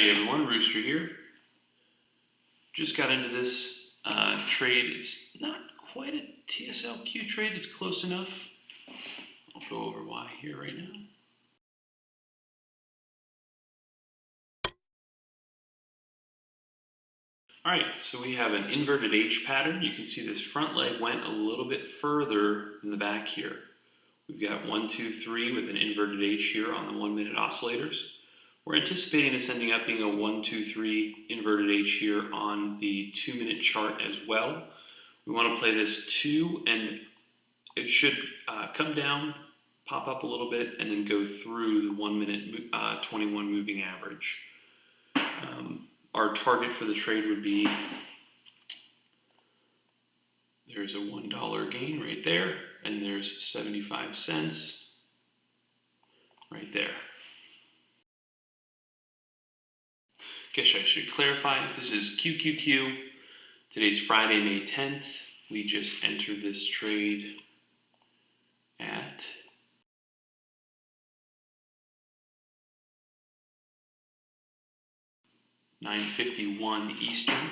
Howdy everyone, Rooster here. Just got into this trade. It's not quite a TSLQ trade, it's close enough. I'll go over why here right now. Alright, so we have an inverted H pattern. You can see this front leg went a little bit further than the back here. We've got 1, 2, 3 with an inverted H here on the 1 minute oscillators. We're anticipating this ending up being a 1, 2, 3 inverted H here on the 2 minute chart as well. We want to play this 2 and it should come down, pop up a little bit, and then go through the 1 minute 21 moving average. Our target for the trade would be, there's a $1 gain right there, and there's 75 cents right there. Okay, so I should clarify, this is QQQ. Today's Friday, May 10th. We just entered this trade at $9:51 Eastern.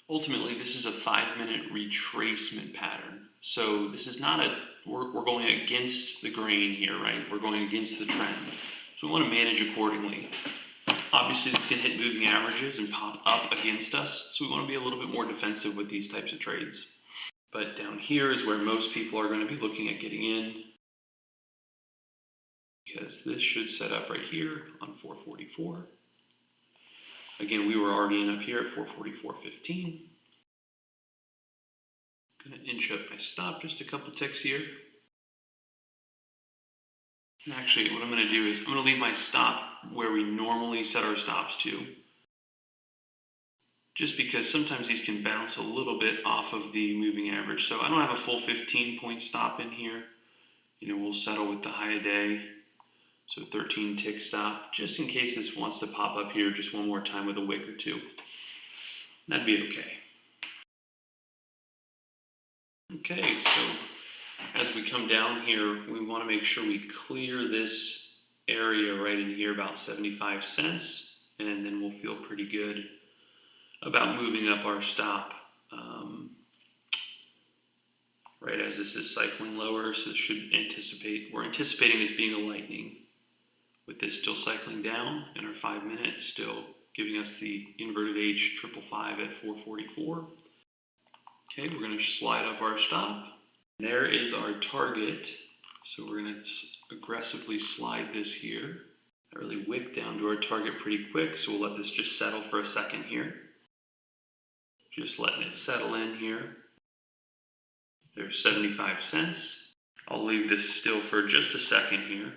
Ultimately, this is a 5-minute retracement pattern. So this is not we're going against the grain here, right? We're going against the trend. So we want to manage accordingly. Obviously, this can hit moving averages and pop up against us. So we want to be a little bit more defensive with these types of trades. But down here is where most people are going to be looking at getting in, because this should set up right here on 444. Again, we were already in up here at 444.15. Going to inch up my stop just a couple ticks here. And actually, what I'm going to do is I'm going to leave my stop where we normally set our stops to, just because sometimes these can bounce a little bit off of the moving average. So I don't have a full 15-point stop in here. We'll settle with the high of day. So 13 tick stop, just in case this wants to pop up here just one more time with a wick or two. That'd be okay. Okay, so as we come down here, we want to make sure we clear this area right in here, about 75 cents, and then we'll feel pretty good about moving up our stop right as this is cycling lower. So we're anticipating this being a lightning, with this still cycling down and our 5 minutes still giving us the inverted H 555 at 444. Okay, we're going to slide up our stop. There is our target. So we're going to aggressively slide this here. That really wick down to our target pretty quick, so we'll let this just settle for a second here. Just letting it settle in here. There's 75 cents. I'll leave this still for just a second here.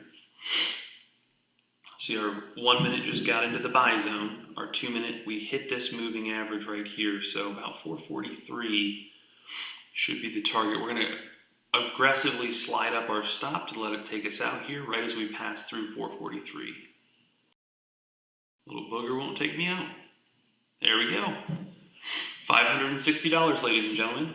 See, our 1 minute just got into the buy zone. Our 2 minute, we hit this moving average right here. So about 443 should be the target. We're going to aggressively slide up our stop to let it take us out here right as we pass through 443. Little booger won't take me out. There we go. $560, ladies and gentlemen.